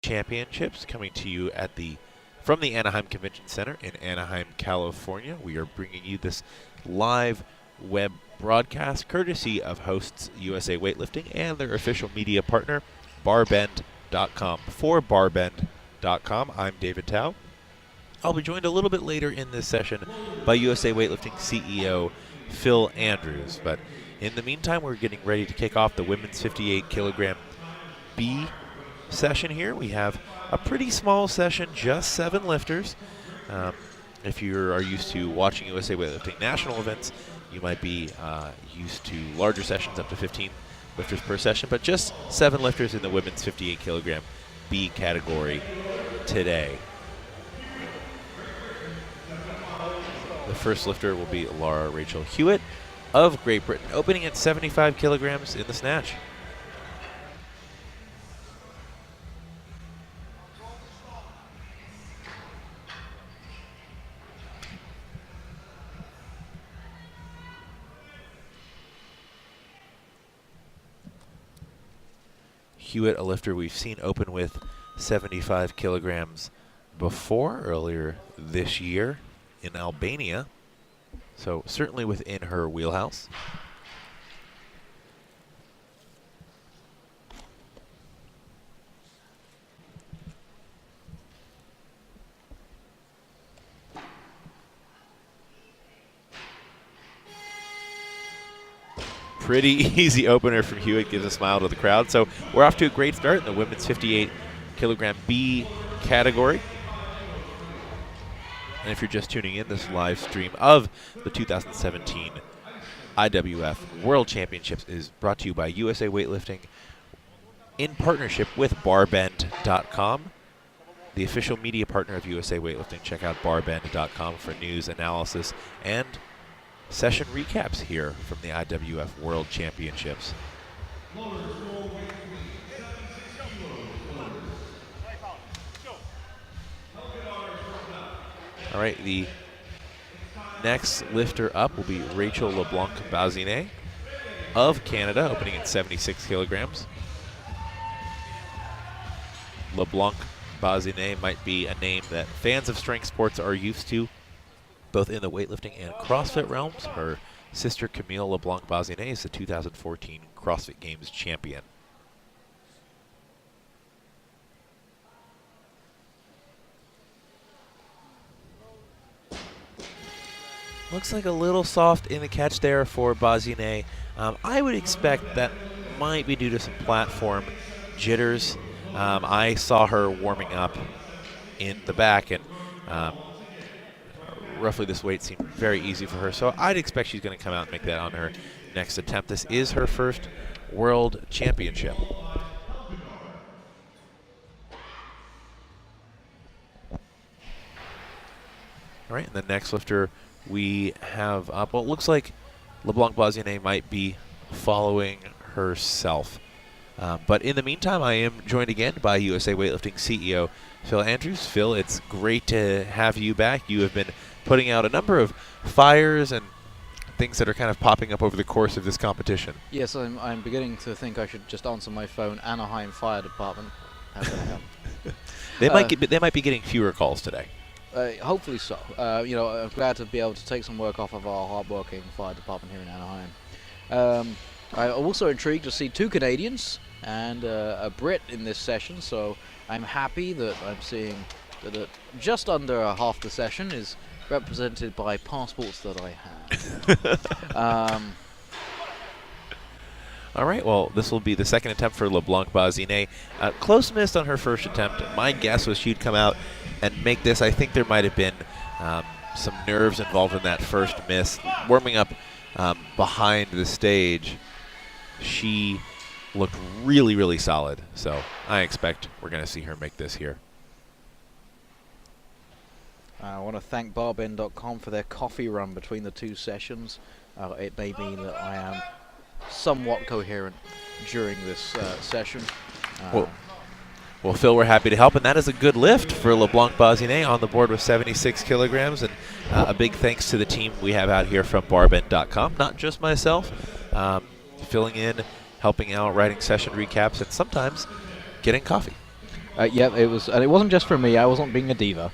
Championships coming to you from the Anaheim Convention Center in Anaheim, California. We are bringing you this live web broadcast courtesy of hosts USA Weightlifting and their official media partner, barbend.com. For barbend.com, I'm David Tao. I'll be joined a little bit later in this session by USA Weightlifting CEO Phil Andrews. But in the meantime, we're getting ready to kick off the women's 58 kilogram B session here. We have a pretty small session, just 7 lifters. If you are used to watching USA Weightlifting national events, you might be used to larger sessions, up to 15 lifters per session, but just 7 lifters in the women's 58 kilogram B category today. The first lifter will be Laura Rachel Hewitt of Great Britain, opening at 75 kilograms in the snatch. Hewitt, a lifter we've seen open with 75 kilograms before, earlier this year in Albania. So certainly within her wheelhouse. Pretty easy opener from Hewitt, gives a smile to the crowd. So we're off to a great start in the women's 58 kilogram B category. And if you're just tuning in, this live stream of the 2017 IWF World Championships is brought to you by USA Weightlifting in partnership with barbend.com, the official media partner of USA Weightlifting. Check out barbend.com for news, analysis, and session recaps here from the IWF World Championships. All right, the next lifter up will be Rachel LeBlanc-Bazinet of Canada, opening at 76 kilograms. LeBlanc-Bazinet might be a name that fans of strength sports are used to, both in the weightlifting and CrossFit realms. Her sister Camille LeBlanc-Bazinet is the 2014 CrossFit Games champion. Looks like a little soft in the catch there for Bazinet. I would expect that might be due to some platform jitters. I saw her warming up in the back, and roughly this weight seemed very easy for her, so I'd expect she's going to come out and make that on her next attempt. This is her first World Championship. All right, and the next lifter we have up, well, it looks like LeBlanc-Bazinet might be following herself. But in the meantime, I am joined again by USA Weightlifting CEO Phil Andrews. Phil, it's great to have you back. You have been putting out a number of fires and things that are kind of popping up over the course of this competition. Yes, I'm beginning to think I should just answer my phone. Anaheim Fire Department. How can I help? They might be getting fewer calls today. Hopefully so. I'm glad to be able to take some work off of our hard-working fire department here in Anaheim. I'm also intrigued to see 2 Canadians and a Brit in this session, so I'm happy that I'm seeing that just under half the session is represented by passports that I have. All right, well, this will be the second attempt for LeBlanc-Bazinet. Close missed on her first attempt. My guess was she'd come out and make this. I think there might have been some nerves involved in that first miss. Warming up behind the stage, she looked really, really solid. So I expect we're going to see her make this here. I want to thank barbend.com for their coffee run between the 2 sessions. It may mean that I am somewhat coherent during this session. Well, Phil, we're happy to help, and that is a good lift for LeBlanc-Bazinet on the board with 76 kilograms, and a big thanks to the team we have out here from barbend.com, not just myself, filling in, helping out, writing session recaps, and sometimes getting coffee. Yeah, it was, and it wasn't just for me. I wasn't being a diva.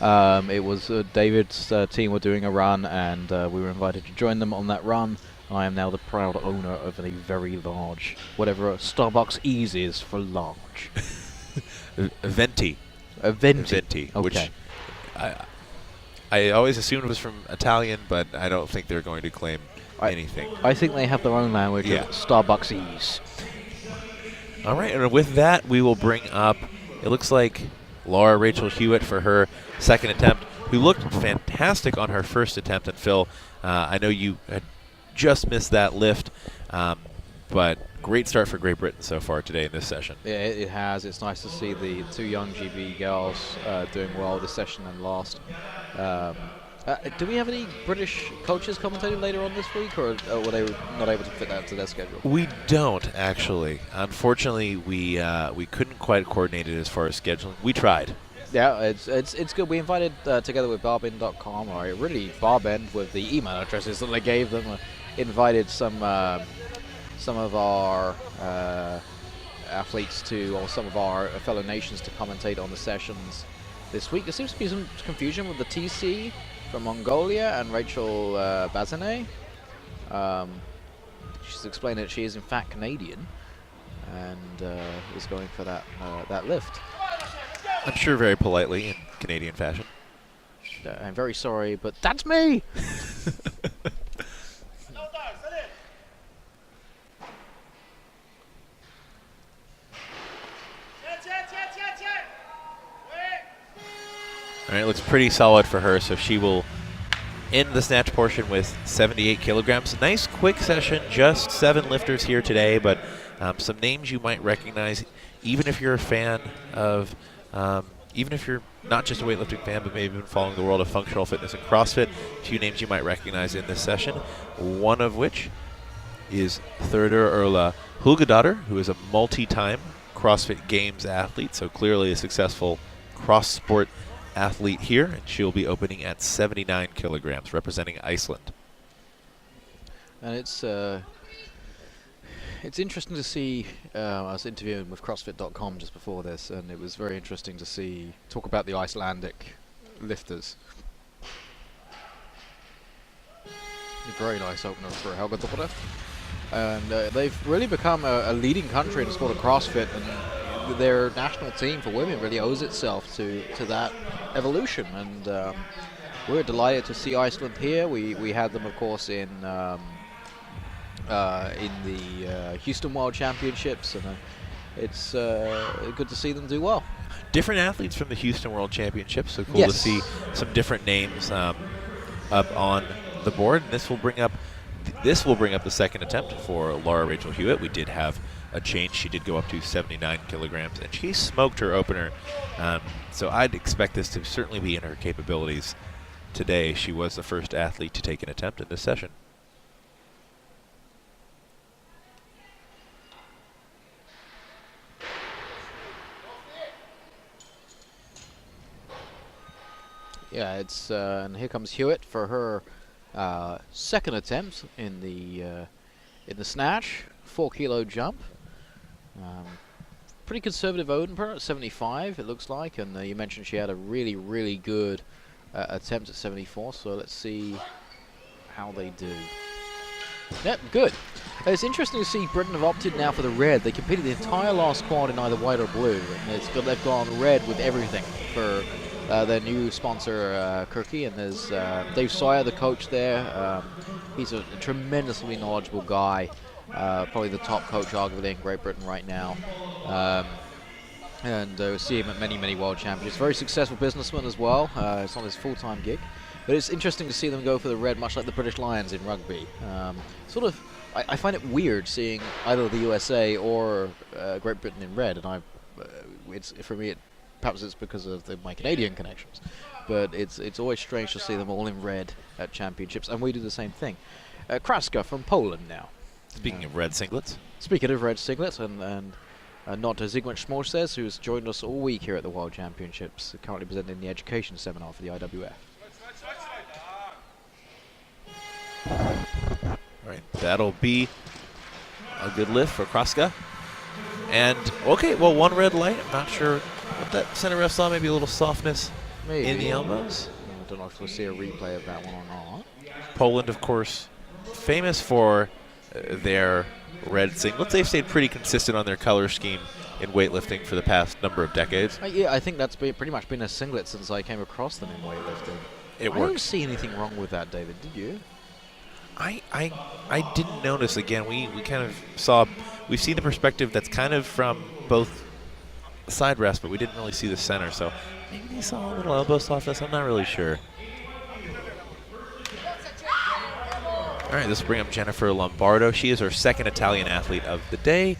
It was David's team were doing a run, and we were invited to join them on that run. I am now the proud owner of a very large, whatever Starbucks Ease is for large. Venti. A Venti. Venti, Okay. which I always assumed was from Italian, but I don't think they're going to claim anything. I think they have their own language. Yeah. Of Starbucks Ease. All right, and with that, we will bring up, it looks like Laura Rachel Hewitt for her second attempt, who looked fantastic on her first attempt. And Phil, I know you had just missed that lift, but great start for Great Britain so far today in this session. Yeah, it has. It's nice to see the two young GB girls doing well this session and last. Do we have any British coaches commentating later on this week, or were they not able to fit that to their schedule? We don't, actually. Unfortunately, we couldn't quite coordinate it as far as scheduling. We tried. Yeah, it's good. We invited together with barbend.com, or really Barbend with the email addresses that they gave them, invited some of our athletes or some of our fellow nations to commentate on the sessions this week. There seems to be some confusion with the TC from Mongolia and Rachel Bazine. She's explained that she is in fact Canadian and is going for that lift. I'm sure very politely in Canadian fashion. I'm very sorry, but that's me! All right, looks pretty solid for her, so she will end the snatch portion with 78 kilograms. Nice quick session, just 7 lifters here today, but some names you might recognize, even if you're a fan of, even if you're not just a weightlifting fan, but maybe been following the world of functional fitness and CrossFit. A few names you might recognize in this session, one of which is Thurdur Erla Hulgadottir, who is a multi-time CrossFit Games athlete, so clearly a successful cross-sport athlete here, and she'll be opening at 79 kilograms, representing Iceland. And it's interesting to see. I was interviewing with CrossFit.com just before this, and it was very interesting to talk about the Icelandic lifters. A very nice opener for Helgadottir. And they've really become a leading country in the sport of CrossFit, and their national team for women really owes itself to that evolution. And we're delighted to see Iceland here. We had them, of course, in the Houston World Championships, and it's good to see them do well. Different athletes from the Houston World Championships, so cool Yes. to see some different names up on the board. And this will bring up the second attempt for Laura Rachel Hewitt. We did have a change. She did go up to 79 kilograms, and she smoked her opener. So I'd expect this to certainly be in her capabilities today. She was the first athlete to take an attempt in this session. Yeah, and here comes Hewitt for her second attempt in the snatch, 4-kilo jump. Pretty conservative opener at 75, it looks like, and you mentioned she had a really, really good attempt at 74. So let's see how they do. Yep, good. It's interesting to see Britain have opted now for the red. They competed the entire last quad in either white or blue, and they've gone red with everything for their new sponsor, Kirky. And there's Dave Sawyer, the coach there. He's a tremendously knowledgeable guy, probably the top coach arguably in Great Britain right now. And we see him at many, many world championships. Very successful businessman as well. It's not his full-time gig. But it's interesting to see them go for the red, much like the British Lions in rugby. I find it weird seeing either the USA or Great Britain in red, and for me, perhaps it's because of my Canadian connections, but it's always strange to see them all in red at championships, and we do the same thing. Kraska from Poland now. Speaking of red singlets. Speaking of red singlets, and not Zygmunt Schmorses, who's joined us all week here at the World Championships, currently presenting the education seminar for the IWF. All right, that'll be a good lift for Kraska. And, okay, well, one red light. I'm not sure what that center ref saw, maybe a little softness Maybe. in the elbows. I don't know if we'll see a replay of that one or not. Poland, of course, famous for their red singlets. They've stayed pretty consistent on their color scheme in weightlifting for the past number of decades. Yeah, I think that's pretty much been a singlet since I came across them in weightlifting. It I don't works. see anything wrong with that, David. Did you? I didn't notice. Again, we kind of we've seen the perspective that's kind of from both side rests, but we didn't really see the center. So maybe they saw a little elbow softness. I'm not really sure. All right, this will bring up Jennifer Lombardo. She is our second Italian athlete of the day.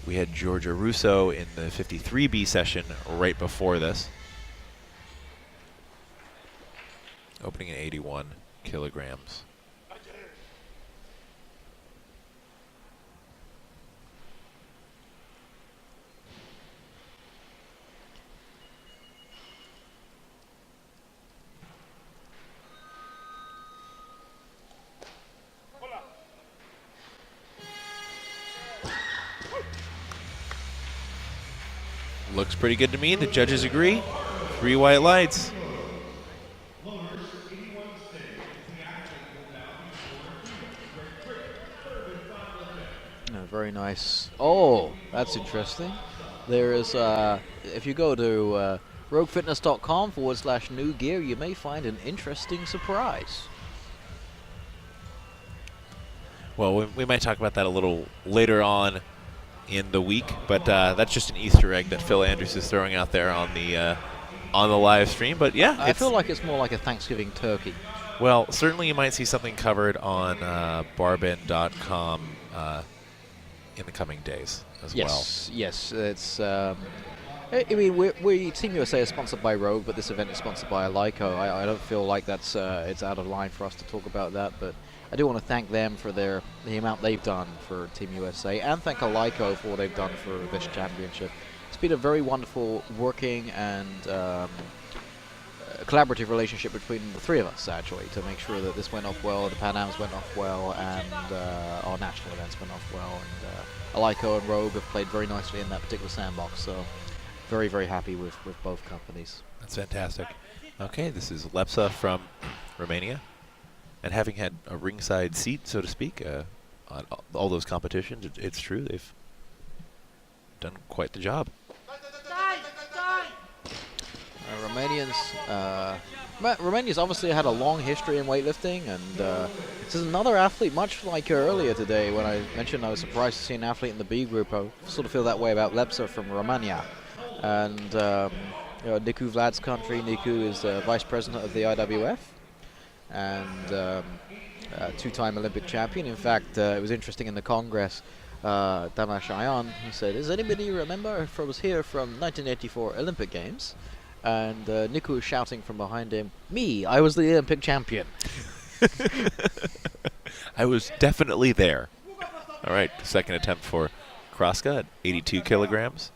We had Giorgia Russo in the 53B session right before this. Opening at 81 kilograms. Looks pretty good to me. The judges agree. 3 white lights. Very nice. Oh, that's interesting. There is, if you go to roguefitness.com/new gear, you may find an interesting surprise. Well, we might talk about that a little later on in the week, but that's just an Easter egg that Phil Andrews is throwing out there on the live stream. But yeah, I feel like it's more like a Thanksgiving turkey. Well, certainly you might see something covered on barbend.com in the coming days as well. Yes, it's. I mean, we Team USA is sponsored by Rogue, but this event is sponsored by Alico. I don't feel like that's it's out of line for us to talk about that, but I do want to thank them for the amount they've done for Team USA, and thank Alico for what they've done for this championship. It's been a very wonderful working and collaborative relationship between the three of us, actually, to make sure that this went off well, the Pan Ams went off well, and our national events went off well. And Alico and Rogue have played very nicely in that particular sandbox, so very, very happy with both companies. That's fantastic. Okay, this is Lepsa from Romania. And having had a ringside seat, so to speak, on all those competitions, it's true, they've done quite the job. Romania's obviously had a long history in weightlifting, and this is another athlete, much like earlier today when I mentioned I was surprised to see an athlete in the B group. I sort of feel that way about Lepsa from Romania. And Niku Vlad's country. Niku is the vice president of the IWF and two-time Olympic champion. In fact, it was interesting in the Congress, Damash Ayan, he said, does anybody remember if I was here from 1984 Olympic Games? And Niku was shouting from behind him, me, I was the Olympic champion. I was definitely there. All right, second attempt for Kraska at 82 kilograms.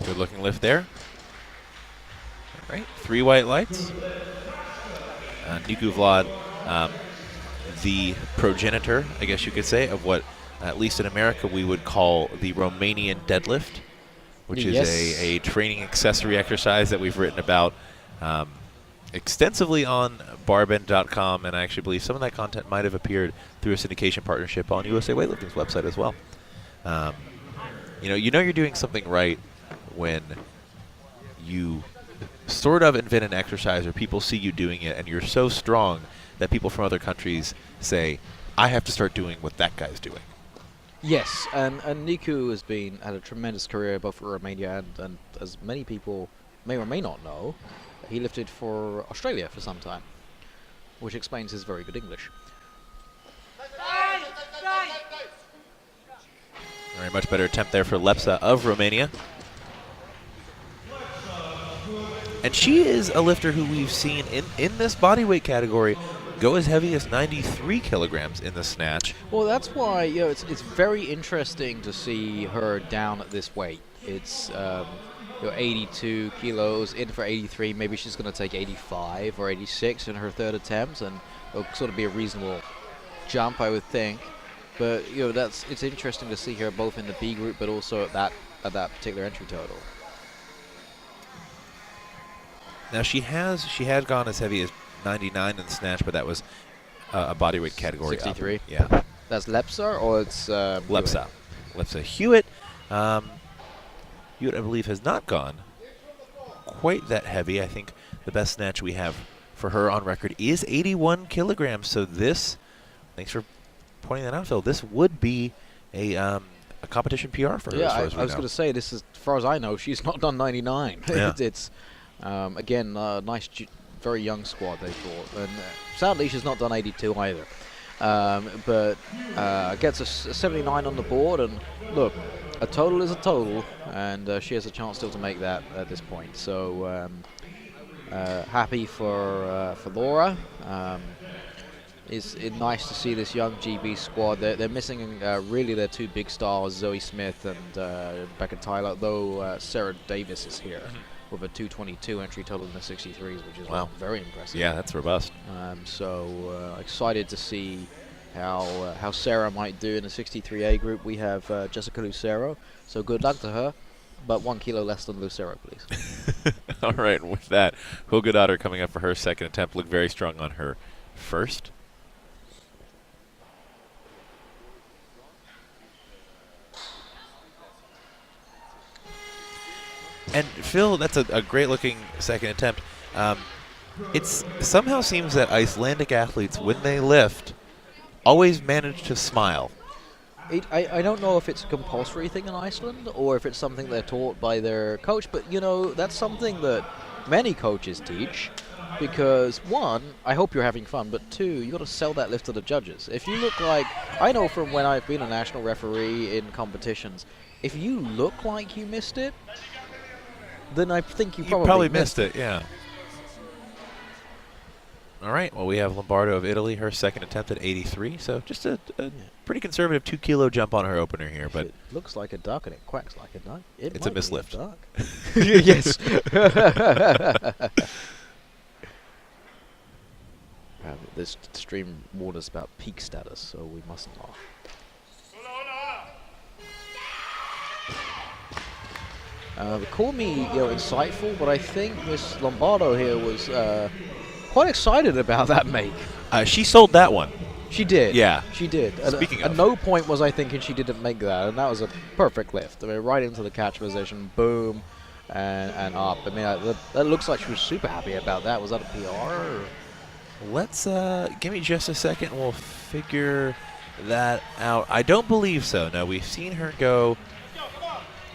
Good looking lift there. All right, 3 white lights. Niku Vlad, the progenitor, I guess you could say, of what, at least in America, we would call the Romanian deadlift, which is a training accessory exercise that we've written about extensively on barbend.com, and I actually believe some of that content might have appeared through a syndication partnership on USA Weightlifting's website as well. You know you're doing something right when you sort of invent an exercise or people see you doing it and you're so strong that people from other countries say, I have to start doing what that guy's doing. Yes, and Niku had a tremendous career both for Romania and as many people may or may not know, he lifted for Australia for some time, which explains his very good English. Very much better attempt there for Lepsa of Romania. And she is a lifter who we've seen in this bodyweight category go as heavy as 93 kilograms in the snatch. Well, that's why it's very interesting to see her down at this weight. It's 82 kilos in for 83. Maybe she's going to take 85 or 86 in her third attempt, and it'll sort of be a reasonable jump, I would think. But it's interesting to see her both in the B group, but also at that particular entry total. Now she had gone as heavy as 99 in the snatch, but that was a bodyweight category 63. Up. Yeah. That's Lepsa or it's Lepsa. Lepsa Hewitt. Hewitt, I believe, has not gone quite that heavy. I think the best snatch we have for her on record is 81 kilograms. So this, thanks for pointing that out, Phil. This would be a competition PR for her. Yeah, as far as I was going to say, this is, as far as I know, she's not done 99. Yeah. It's again, nice, very young squad they brought, and sadly she's not done 82 either. But gets a 79 on the board, and look, a total is a total, and she has a chance still to make that at this point. So happy for Laura. It's nice to see this young GB squad. They're missing really their two big stars, Zoe Smith and Becca Tyler, though Sarah Davis is here with a 222 entry total in the 63s, which is very impressive. Yeah, that's robust. So excited to see how Sarah might do in the 63A group. We have Jessica Lucero, so good luck to her, but 1 kilo less than Lucero, please. All right, with that, Hogadottir coming up for her second attempt, looked very strong on her first. And Phil, that's a great-looking second attempt. It somehow seems that Icelandic athletes, when they lift, always manage to smile. I don't know if it's a compulsory thing in Iceland or if it's something they're taught by their coach, but that's something that many coaches teach. Because one, I hope you're having fun, but two, you got to sell that lift to the judges. If you look like, I know from when I've been a national referee in competitions, if you look like you missed it, then I think you probably missed it. Yeah. All right. Well, we have Lombardo of Italy, her second attempt at 83. So just a pretty conservative 2 kilo jump on her opener here. But it looks like a duck and it quacks like a duck. It's a mislift. Yes. This stream warned us about peak status, so we mustn't laugh. Call me insightful, but I think Miss Lombardo here was quite excited about that make. She sold that one. She did. Yeah. She did. Speaking at no point was I thinking she didn't make that, and that was a perfect lift. I mean, right into the catch position, boom, and up. I mean, that looks like she was super happy about that. Was that a PR? Or? Let's give me just a second and we'll figure that out. I don't believe so. No, we've seen her go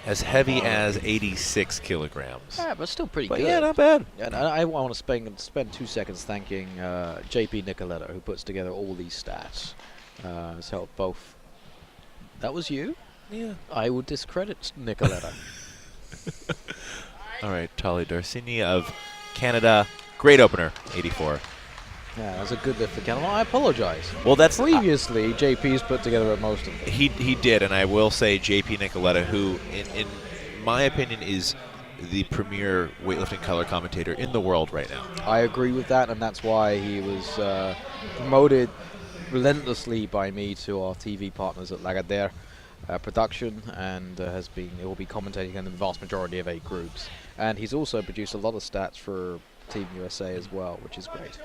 as heavy as 86 kilograms. Yeah, but still pretty good. good. Yeah, not bad. And I want to spend 2 seconds thanking JP Nicoletta, who puts together all these stats. Has helped both. That was you? Yeah. I would discredit Nicoletta. All right, Tali Darcini of Canada. Great opener, 84. Yeah, that's a good lift for Canada. I apologize. Well, that's previously JP's put together most of them. He did, and I will say JP Nicoletta, who in my opinion is the premier weightlifting color commentator in the world right now. I agree with that, and that's why he was promoted relentlessly by me to our TV partners at Lagardère Production, and he will be commentating in the vast majority of 8 groups. And he's also produced a lot of stats for Team USA as well, which is great.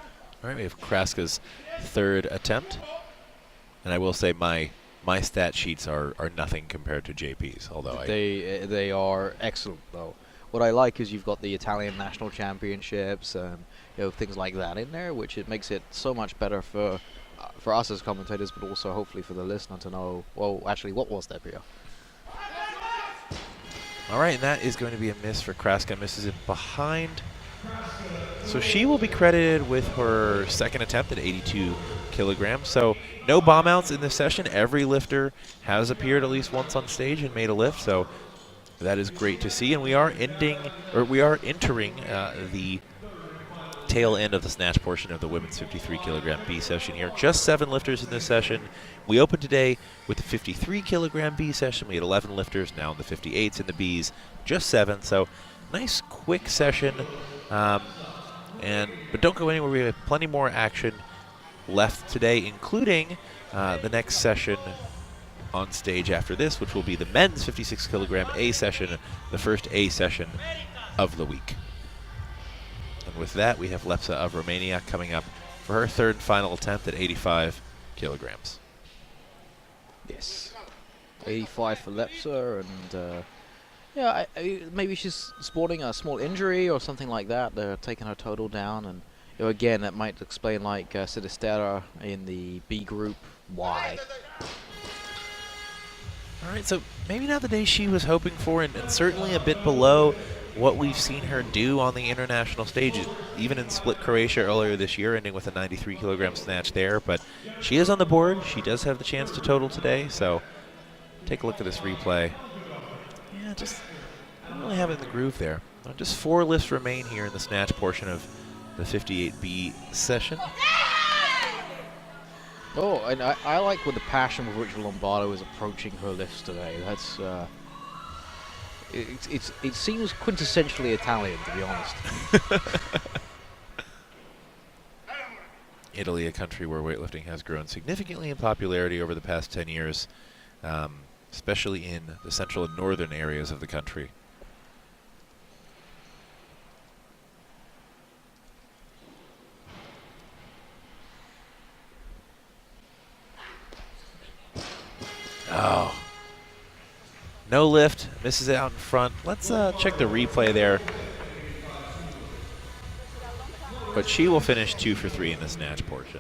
All right, we have Kraska's third attempt. And I will say my stat sheets are nothing compared to JP's, although they are excellent, though. What I like is you've got the Italian national championships and things like that in there, which it makes it so much better for us as commentators, but also hopefully for the listener to know, well, actually, what was that, Priya? All right, and that is going to be a miss for Kraska. Misses it behind. So she will be credited with her second attempt at 82 kilograms. So no bomb outs in this session. Every lifter has appeared at least once on stage and made a lift. So that is great to see. And we are entering the tail end of the snatch portion of the women's 53 kilogram B session here. Just 7 lifters in this session. We opened today with the 53 kilogram B session. We had 11 lifters. Now in the 58s and the Bs, just 7. So nice quick session. But don't go anywhere. We have plenty more action left today, including the next session on stage after this, which will be the men's 56 kilogram A session, the first A session of the week. And with that, we have Lepsa of Romania coming up for her third and final attempt at 85 kilograms. Yes, 85 for Lepsa, and yeah, maybe she's sporting a small injury or something like that. They're taking her total down, and again, that might explain, like Sinistera in the B group, why. All right, so maybe not the day she was hoping for, and certainly a bit below what we've seen her do on the international stage, even in Split, Croatia earlier this year, ending with a 93 kilogram snatch there. But she is on the board. She does have the chance to total today, so take a look at this replay. Yeah, just don't really have it in the groove there. Just 4 lifts remain here in the snatch portion of the 58B session. Oh, and I like with the passion with which Lombardo is approaching her lifts today. That's it seems quintessentially Italian, to be honest. Italy, a country where weightlifting has grown significantly in popularity over the past 10 years, especially in the central and northern areas of the country. Oh. No lift, misses it out in front. Let's check the replay there. But she will finish 2 for 3 in the snatch portion.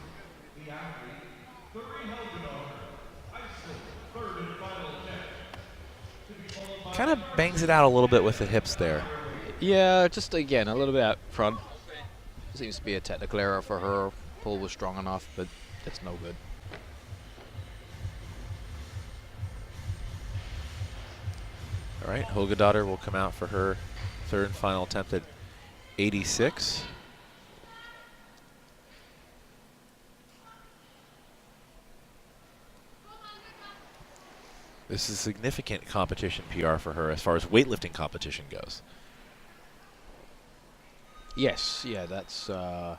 Kind of bangs it out a little bit with the hips there. Yeah, just again, a little bit out front. Seems to be a technical error for her. Pull was strong enough, but that's no good. All right, Holgadottir will come out for her third and final attempt at 86. This is significant competition PR for her as far as weightlifting competition goes. Yes, yeah, that's a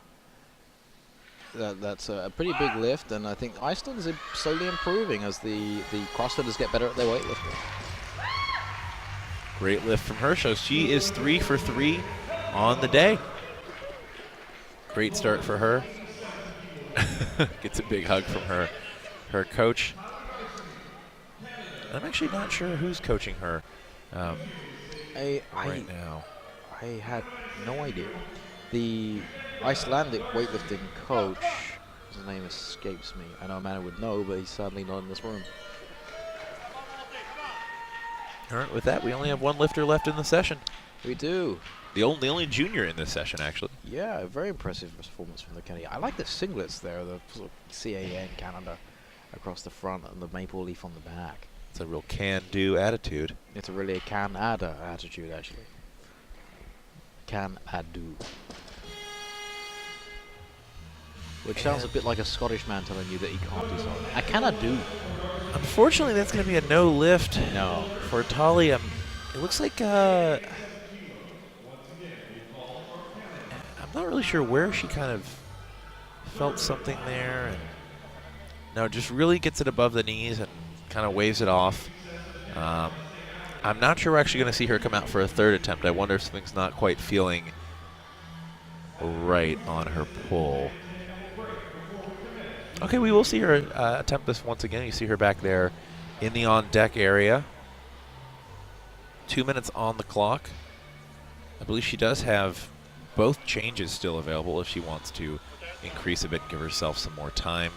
pretty big lift, and I think Iceland is slowly improving as the CrossFitters get better at their weightlifting. Great lift from her, so she is 3 for 3 on the day. Great start for her. Gets a big hug from her coach. I'm actually not sure who's coaching her right now. I had no idea. The Icelandic weightlifting coach, his name escapes me. I know Amanda would know, but he's sadly not in this room. All right, with that, we only have 1 lifter left in the session. We do. The only junior in this session, actually. Yeah, a very impressive performance from the Canadian. I like the singlets there, the sort of CAN Canada across the front and the maple leaf on the back. It's a real can-do attitude. It's a really can-ada attitude, actually. Can-ado. Which sounds a bit like a Scottish man telling you that he can't do something. I cannot do. Unfortunately, that's going to be a no lift for Tali. It looks like I'm not really sure where she kind of felt something there. And no, just really gets it above the knees and kind of waves it off. I'm not sure we're actually going to see her come out for a third attempt. I wonder if something's not quite feeling right on her pull. Okay, we will see her attempt this once again. You see her back there in the on-deck area. 2 minutes on the clock. I believe she does have both changes still available if she wants to increase a bit and give herself some more time.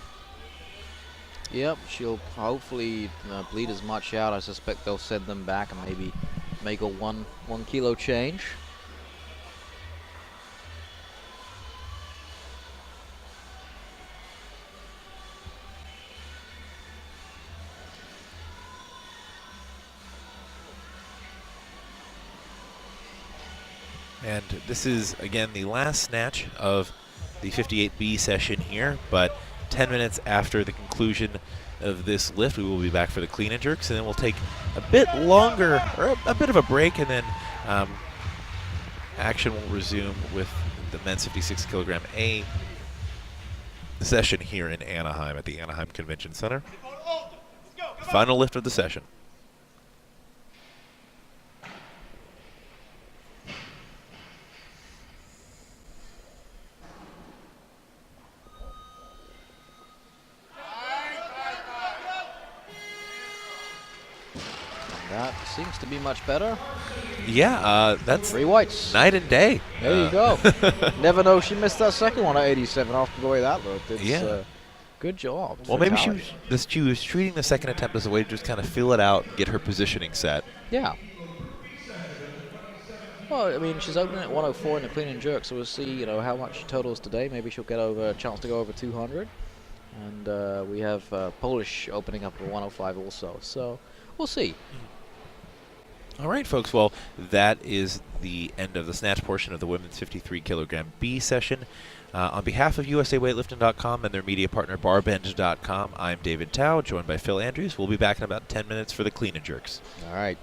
Yep, she'll hopefully bleed as much out. I suspect they'll send them back and maybe make a one kilo change. And this is, again, the last snatch of the 58B session here, but 10 minutes after the conclusion of this lift, we will be back for the clean and jerks, and then we'll take a bit longer, or a bit of a break, and then action will resume with the men's 56 kilogram A session here in Anaheim at the Anaheim Convention Center. Final lift of the session. That seems to be much better. Yeah, that's 3 whites. night and day. There you go. Never know she missed that second one at 87 after the way that looked. It's, good job. Well, maybe she was treating the second attempt as a way to just kind of feel it out, get her positioning set. Yeah. Well, I mean, she's opening at 104 in the clean and jerk, so we'll see, how much she totals today. Maybe she'll get a chance to go over 200. And we have Polish opening up at 105 also. So we'll see. All right, folks. Well, that is the end of the snatch portion of the women's 53 kilogram B session. On behalf of USAWeightlifting.com and their media partner Barbend.com, I'm David Tao, joined by Phil Andrews. We'll be back in about 10 minutes for the clean and jerks. All right.